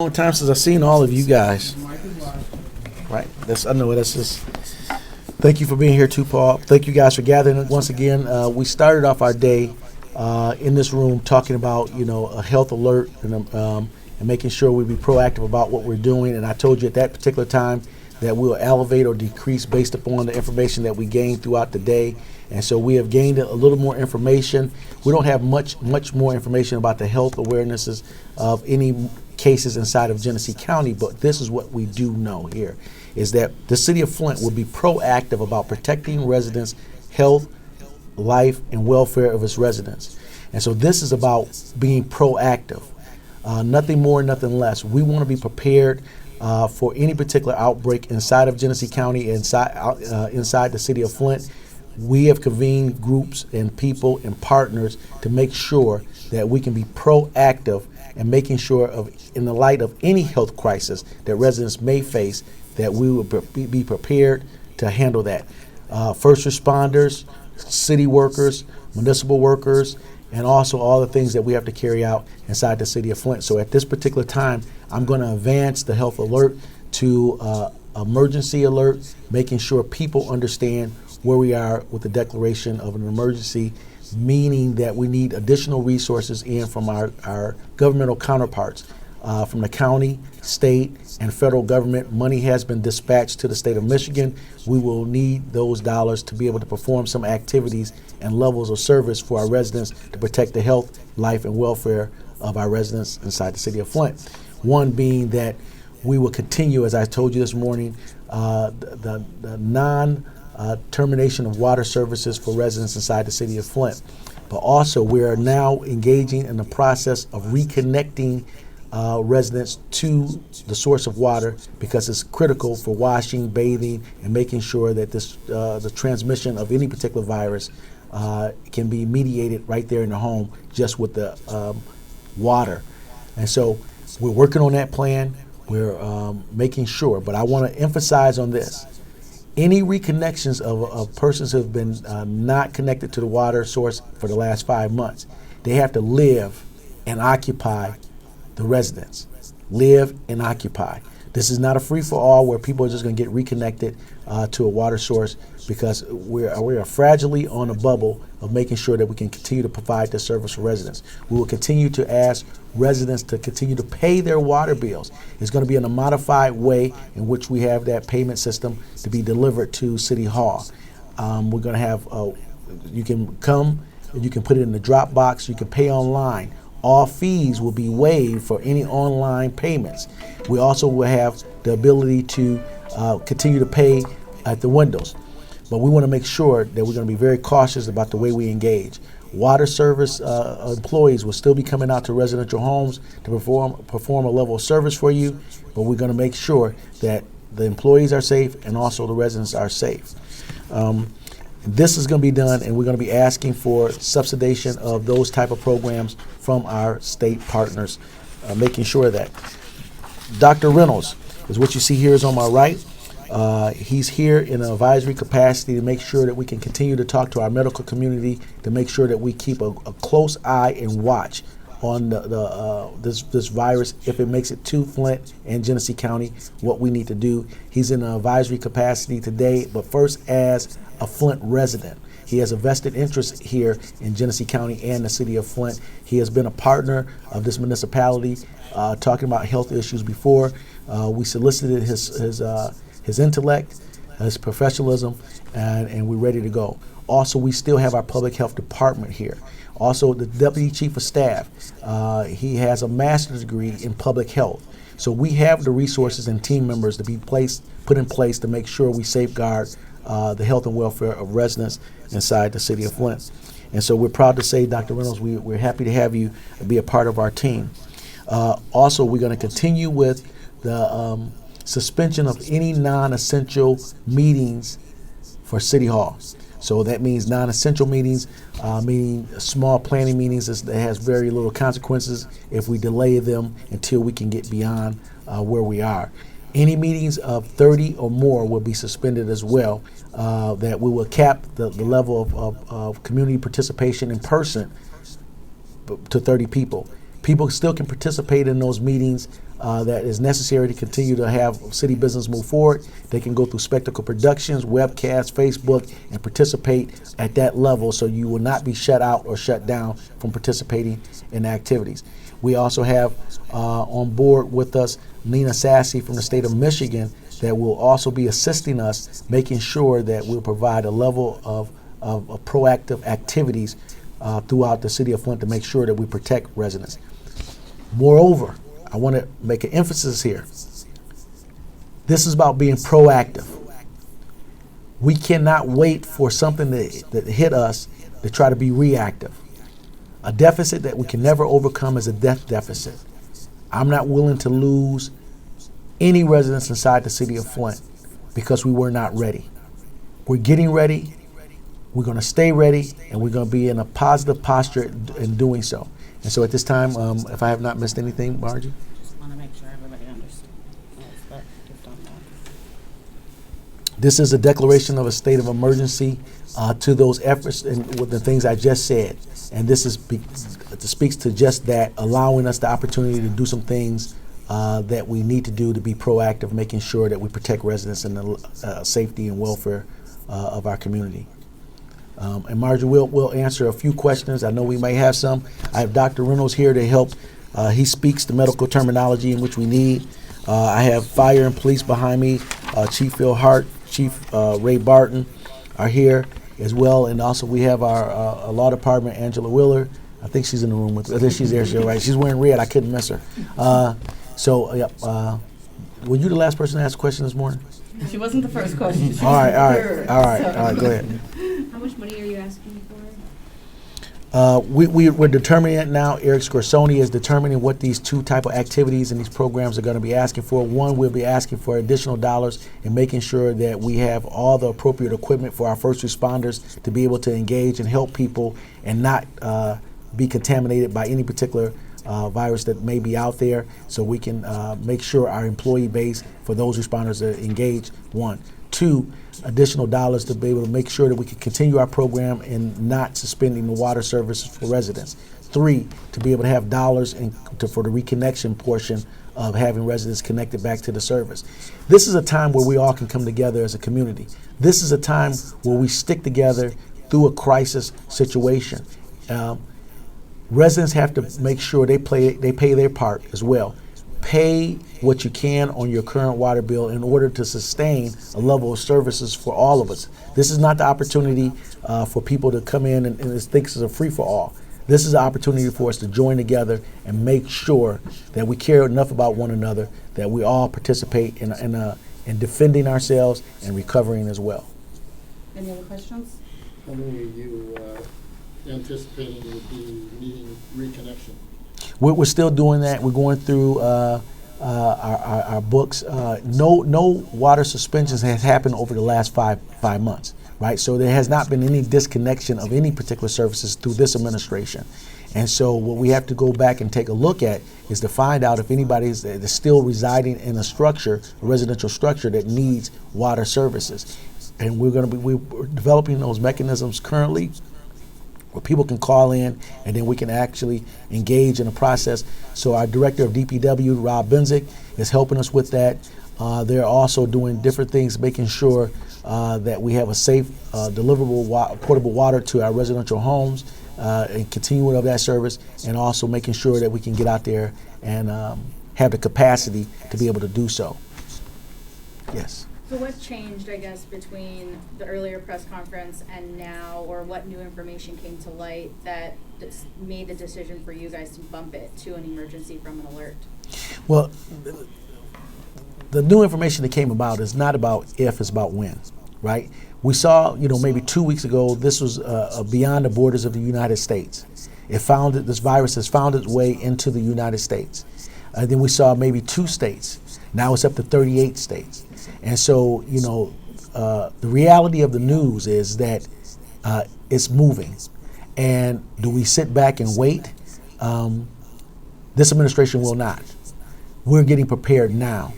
Long time since I've seen all of you guys. Right. That's I know that's just. Thank you for being here too, Paul. Thank you guys for gathering once again. We started off our day in this room talking about a health alert and making sure we be proactive about what we're doing. And I told you at that particular time that we'll elevate or decrease based upon the information that we gain throughout the day. And so we have gained a little more information. We don't have much more information about the health awarenesses of any cases inside of Genesee County, but this is what we do know here, is that the city of Flint will be proactive about protecting residents' health, life, and welfare of its residents. And so this is about being proactive, nothing more, nothing less. We want to be prepared for any particular outbreak inside of Genesee County, inside the city of Flint. We have convened groups and people and partners to make sure that we can be proactive and making sure in the light of any health crisis that residents may face, that we will be prepared to handle that. First responders, city workers, municipal workers, and also all the things that we have to carry out inside the city of Flint. So at this particular time, I'm going to advance the health alert to emergency alert, making sure people understand where we are with the declaration of an emergency, meaning that we need additional resources in from our governmental counterparts, from the county, state, and federal government. Money has been dispatched to the state of Michigan. We will need those dollars to be able to perform some activities and levels of service for our residents to protect the health, life, and welfare of our residents inside the city of Flint. One being that we will continue, as I told you this morning, the termination of water services for residents inside the city of Flint. But also we are now engaging in the process of reconnecting residents to the source of water, because it's critical for washing, bathing, and making sure that the transmission of any particular virus can be mediated right there in the home just with the water. And so we're working on that plan. We're making sure, but I want to emphasize on this. Any reconnections of persons who have been not connected to the water source for the last 5 months, they have to live and occupy the residence. Live and occupy. This is not a free-for-all where people are just going to get reconnected to a water source, because we are fragilely on a bubble of making sure that we can continue to provide this service for residents. We will continue to ask residents to continue to pay their water bills. It's going to be in a modified way in which we have that payment system to be delivered to City Hall. We're going to have, you can come, you can put it in the drop box, you can pay online. All fees will be waived for any online payments. We also will have the ability to continue to pay at the windows. But we want to make sure that we're going to be very cautious about the way we engage. Water service employees will still be coming out to residential homes to perform a level of service for you, but we're going to make sure that the employees are safe and also the residents are safe. This is going to be done, and we're going to be asking for subsidization of those type of programs from our state partners, making sure that. Dr. Reynolds is what you see here is on my right. He's here in an advisory capacity to make sure that we can continue to talk to our medical community, to make sure that we keep a close eye and watch on this virus. If it makes it to Flint and Genesee County, what we need to do. He's in an advisory capacity today, but first as a Flint resident. He has a vested interest here in Genesee County and the city of Flint. He has been a partner of this municipality, talking about health issues before. We solicited his intellect, his professionalism, and we're ready to go. Also, we still have our public health department here. Also, the deputy chief of staff, he has a master's degree in public health. So we have the resources and team members to be put in place to make sure we safeguard the health and welfare of residents inside the city of Flint. And so we're proud to say, Dr. Reynolds, we're happy to have you be a part of our team. Also, we're going to continue with the suspension of any non-essential meetings for City Hall. So that means non-essential meetings, meaning small planning meetings that has very little consequences if we delay them until we can get beyond where we are. Any meetings of 30 or more will be suspended as well, that we will cap the level of community participation in person to 30 people. People still can participate in those meetings that is necessary to continue to have city business move forward. They can go through Spectacle Productions, webcast, Facebook, and participate at that level, so you will not be shut out or shut down from participating in activities. We also have on board with us Nina Sassy from the state of Michigan that will also be assisting us, making sure that we'll provide a level of proactive activities throughout the city of Flint to make sure that we protect residents. Moreover, I want to make an emphasis here. This is about being proactive. We cannot wait for something that hit us to try to be reactive. A deficit that we can never overcome is a death deficit. I'm not willing to lose any residents inside the city of Flint because we were not ready. We're getting ready. We're going to stay ready, and we're going to be in a positive posture in doing so. And so at this time, if I have not missed anything, Margie? Just want to make sure everybody understands that you've done that. This is a declaration of a state of emergency to those efforts and with the things I just said. And this speaks to just that, allowing us the opportunity to do some things that we need to do to be proactive, making sure that we protect residents and the safety and welfare of our community. And Margie, we'll answer a few questions. I know we may have some. I have Dr. Reynolds here to help. He speaks the medical terminology in which we need. I have fire and police behind me. Chief Phil Hart, Chief Ray Barton are here as well. And also we have our law department, Angela Wheeler. I think she's in the room with us. I think she's there. She's right. She's wearing red. I couldn't miss her. Were you the last person to ask a question this morning? She wasn't the first question. All right. Go ahead. How much money are you asking for? We're determining it now. Eric Scorsoni is determining what these two type of activities and these programs are going to be asking for. One, we'll be asking for additional dollars and making sure that we have all the appropriate equipment for our first responders to be able to engage and help people and not be contaminated by any particular virus that may be out there, so we can make sure our employee base for those responders are engaged. One. Two, additional dollars to be able to make sure that we can continue our program and not suspending the water services for residents. Three, to be able to have dollars for the reconnection portion of having residents connected back to the service. This is a time where we all can come together as a community. This is a time where we stick together through a crisis situation. Residents have to make sure they pay their part as well. Pay what you can on your current water bill in order to sustain a level of services for all of us. This is not the opportunity for people to come in and think this is a free-for-all. This is an opportunity for us to join together and make sure that we care enough about one another that we all participate in defending ourselves and recovering as well. Any other questions? How many are you anticipating would be needing reconnection? We're still doing that. We're going through our books. No water suspensions has happened over the last five months, right? So there has not been any disconnection of any particular services through this administration. And so what we have to go back and take a look at is to find out if anybody is still residing in a structure, a residential structure that needs water services. And we're developing those mechanisms currently, where people can call in and then we can actually engage in a process. So our director of DPW, Rob Benzik, is helping us with that. They're also doing different things, making sure that we have a safe, deliverable portable water to our residential homes and continuing of that service, and also making sure that we can get out there and have the capacity to be able to do so. Yes. So what changed, I guess, between the earlier press conference and now, or what new information came to light that made the decision for you guys to bump it to an emergency from an alert? Well, the new information that came about is not about if, it's about when, right? We saw, maybe 2 weeks ago, this was beyond the borders of the United States. This virus has found its way into the United States. And then we saw maybe 2 states. Now it's up to 38 states. And so, the reality of the news is that it's moving. And do we sit back and wait? This administration will not. We're getting prepared now.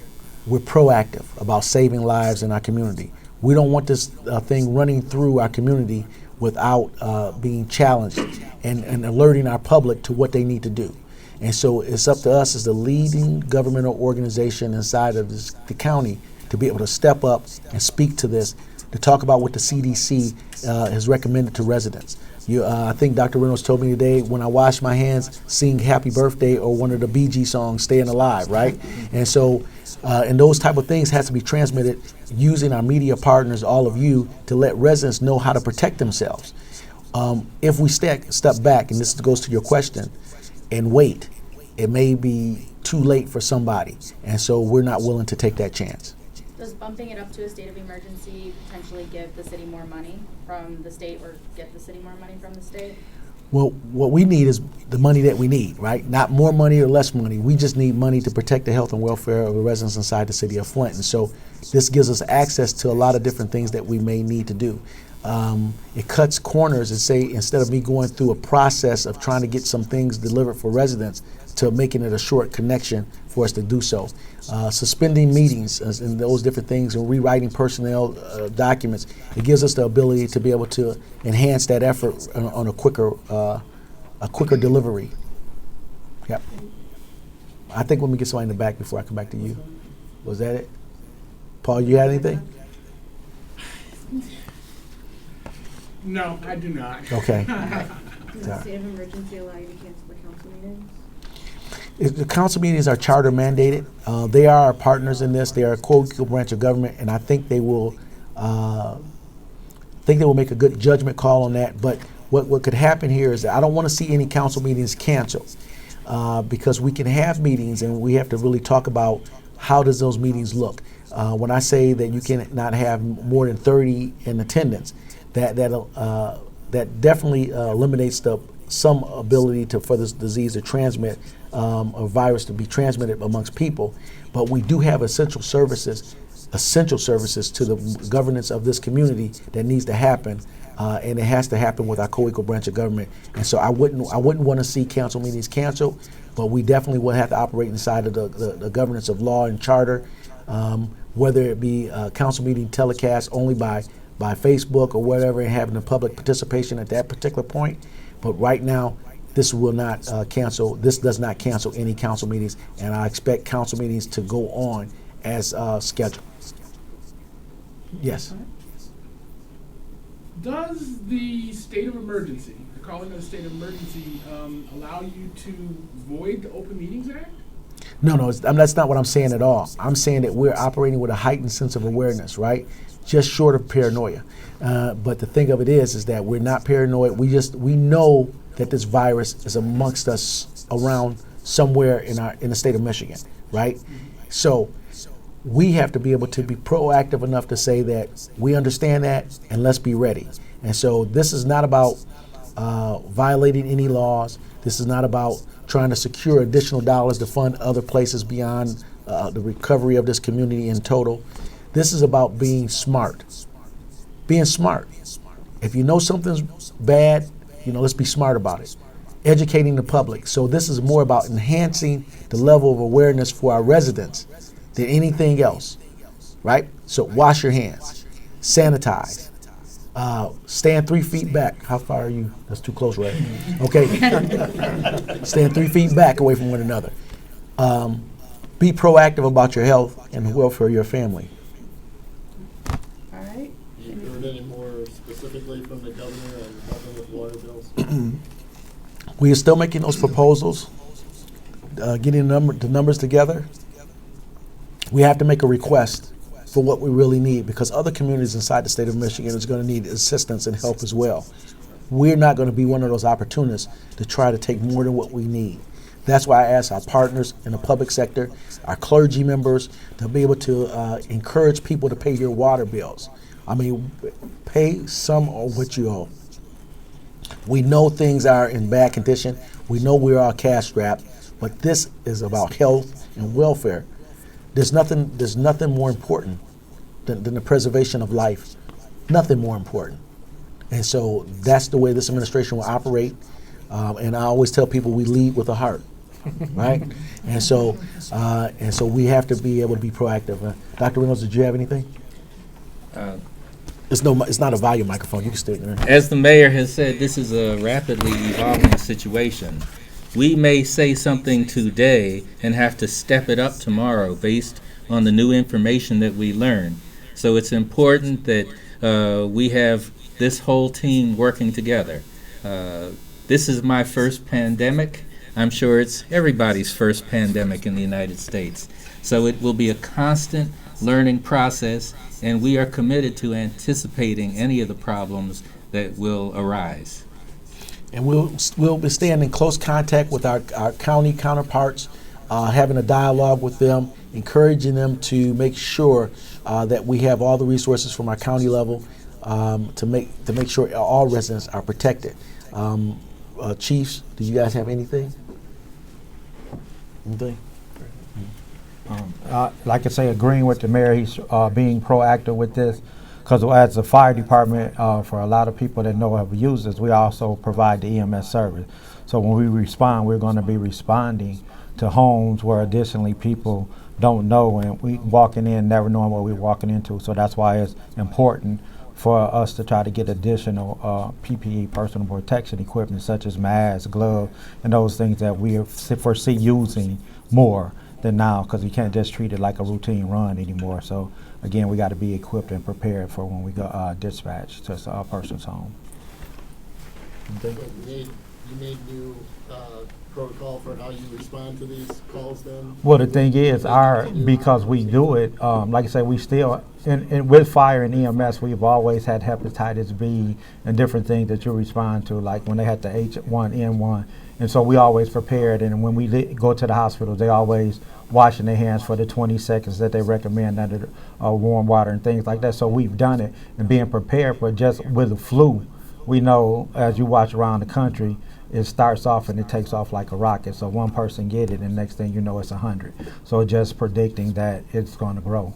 We're proactive about saving lives in our community. We don't want this thing running through our community without being challenged and alerting our public to what they need to do. And so it's up to us as the leading governmental organization inside of the county to be able to step up and speak to this, to talk about what the CDC has recommended to residents. I think Dr. Reynolds told me today, when I wash my hands, sing Happy Birthday or one of the Bee Gees songs, Staying Alive, right? And so, and those type of things has to be transmitted using our media partners, all of you, to let residents know how to protect themselves. If we step back, and this goes to your question, and wait, it may be too late for somebody. And so we're not willing to take that chance. Does bumping it up to a state of emergency potentially give the city more money from the state, or get the city more money from the state? Well, what we need is the money that we need, right? Not more money or less money. We just need money to protect the health and welfare of the residents inside the city of Flint. And so this gives us access to a lot of different things that we may need to do. It cuts corners and say, instead of me going through a process of trying to get some things delivered for residents, to making it a short connection for us to do so. Suspending meetings and those different things, and rewriting personnel documents, it gives us the ability to be able to enhance that effort on a quicker delivery. Yep. I think let me get somebody in the back before I come back to you. Was that it? Paul, you had anything? No, I do not. Okay. Does the state of emergency allow you to cancel the council meetings? The council meetings are charter mandated. They are our partners in this. They are a co-equal branch of government, and I think they will make a good judgment call on that. But what could happen here is that I don't want to see any council meetings canceled, because we can have meetings, and we have to really talk about how does those meetings look. When I say that you cannot have more than 30 in attendance, that definitely eliminates some ability for this disease to transmit, a virus to be transmitted amongst people. But we do have essential services to the governance of this community that needs to happen, and it has to happen with our co-equal branch of government. And so I wouldn't want to see council meetings canceled, but we definitely will have to operate inside of the governance of law and charter, whether it be a council meeting telecast only by Facebook or whatever, and having the public participation at that particular point. But right now, this will not cancel. This does not cancel any council meetings, and I expect council meetings to go on as scheduled. Yes. Does the state of emergency, the calling of the state of emergency, allow you to void the Open Meetings Act? No, that's not what I'm saying at all. I'm saying that we're operating with a heightened sense of awareness, right? Just short of paranoia. But the thing of it is that we're not paranoid. We know that this virus is amongst us around somewhere in the state of Michigan, right? So we have to be able to be proactive enough to say that we understand that, and let's be ready. And so this is not about violating any laws. This is not about trying to secure additional dollars to fund other places beyond the recovery of this community in total. This is about being smart. Being smart. If you know something's bad, let's be smart about it. Educating the public. So this is more about enhancing the level of awareness for our residents than anything else, right? So wash your hands, sanitize, stand 3 feet back. How far are you? That's too close, right? Okay. Stand 3 feet back away from one another. Be proactive about your health and the welfare of your family. All right. You heard any more specifically from the governor on helping with water bills? We are still making those proposals, getting the numbers together. We have to make a request for what we really need, because other communities inside the state of Michigan is going to need assistance and help as well. We're not going to be one of those opportunists to try to take more than what we need. That's why I ask our partners in the public sector, our clergy members, to be able to encourage people to pay your water bills. I mean, pay some of what you owe. We know things are in bad condition. We know we are cash strapped, but this is about health and welfare. There's nothing more important than the preservation of life. Nothing more important. And so that's the way this administration will operate. And I always tell people we lead with a heart, right? And so we have to be able to be proactive. Dr. Reynolds, did you have anything? It's not a volume microphone. You can stay there. As the mayor has said, this is a rapidly evolving situation. we may say something today and have to step it up tomorrow based on the new information that we learn. So it's important that we have this whole team working together. This is my first pandemic. I'm sure it's everybody's first pandemic in the United States. So it will be a constant learning process, and we are committed to anticipating any of the problems that will arise. And we'll be staying in close contact with our county counterparts, having a dialogue with them, encouraging them to make sure that we have all the resources from our county level to make sure all residents are protected. Chiefs, do you guys have anything? Anything? Like I say, agreeing with the mayor, he's being proactive with this, because as a fire department, for a lot of people that know have used this, we also provide the EMS service. So when we respond, we're going to be responding to homes where additionally people don't know, and we walking in never knowing what we're walking into. So that's why it's important for us to try to get additional PPE, personal protection equipment, such as masks, gloves, and those things that we foresee using more than now, because we can't just treat it like a routine run anymore. So again, we got to be equipped and prepared for when we go dispatch to a person's home. You made new protocol for how you respond to these calls then? Well, the thing is, because we do it, like I said, we still, with fire and EMS, we've always had hepatitis B and different things that you respond to, like when they had the H1N1. And so we always prepared, and when we go to the hospital, they always washing their hands for the 20 seconds that they recommend under warm water and things like that. So we've done it and being prepared. But just with the flu, we know as you watch around the country, it starts off and it takes off like a rocket. So one person get it, and next thing you know, it's 100. So just predicting that it's going to grow.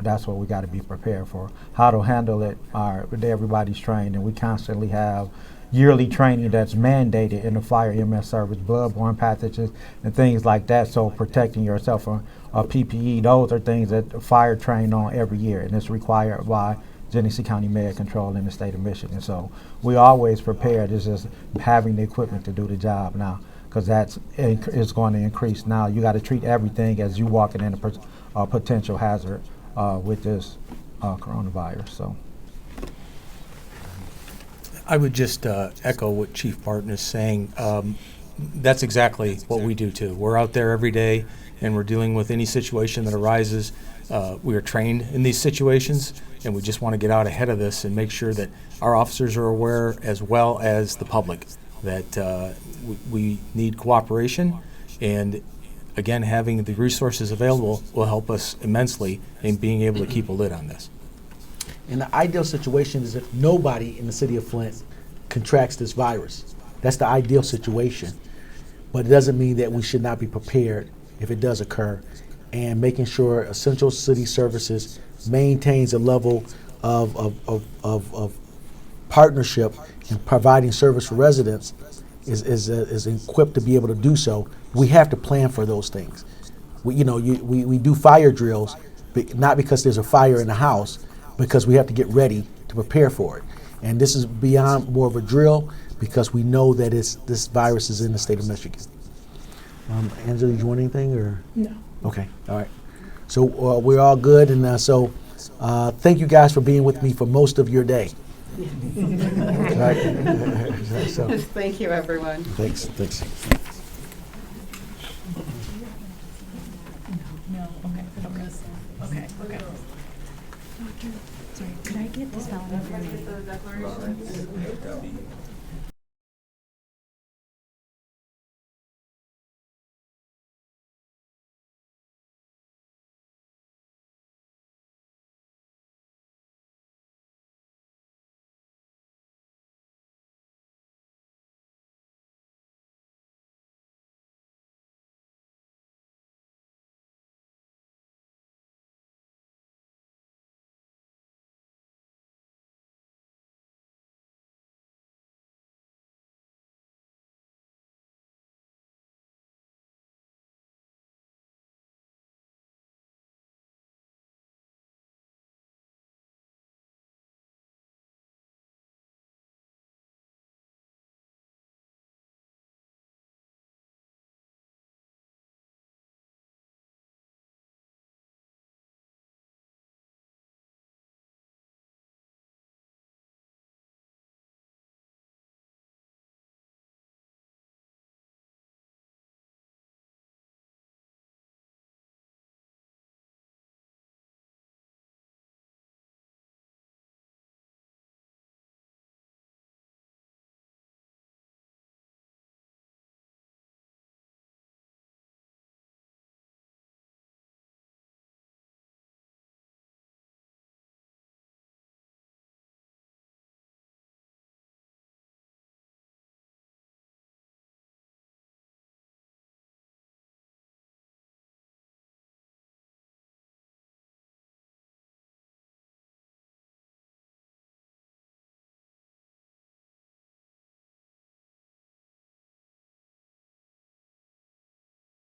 That's what we got to be prepared for. How to handle it, everybody's trained, and we constantly have yearly training that's mandated in the fire EMS service, bloodborne pathogens and things like that. So protecting yourself from PPE, those are things that fire train on every year, and it's required by Genesee County Med Control in the state of Michigan. So we always prepared. It's just having the equipment to do the job now, because it's going to increase now. You got to treat everything as you walking in a potential hazard with this coronavirus. So I would just echo what Chief Barton is saying. That's exactly what we do too. We're out there every day, and we're dealing with any situation that arises. We are trained in these situations, and we just want to get out ahead of this and make sure that our officers are aware, as well as the public, that we need cooperation. And again, having the resources available will help us immensely in being able to keep a lid on this. And the ideal situation is if nobody in the city of Flint contracts this virus. That's the ideal situation. But it doesn't mean that we should not be prepared if it does occur, and making sure essential city services maintains a level of partnership and providing service for residents is equipped to be able to do so. We have to plan for those things. We do fire drills, not because there's a fire in the house, because we have to get ready to prepare for it. And this is beyond more of a drill, because we know that this virus is in the state of Michigan. Angela, do you want anything? Or? No. Okay, all right. So we're all good, and thank you guys for being with me for most of your day. Right? So, Thank you, everyone. thanks. No, okay. Sorry, could I get this fellow information?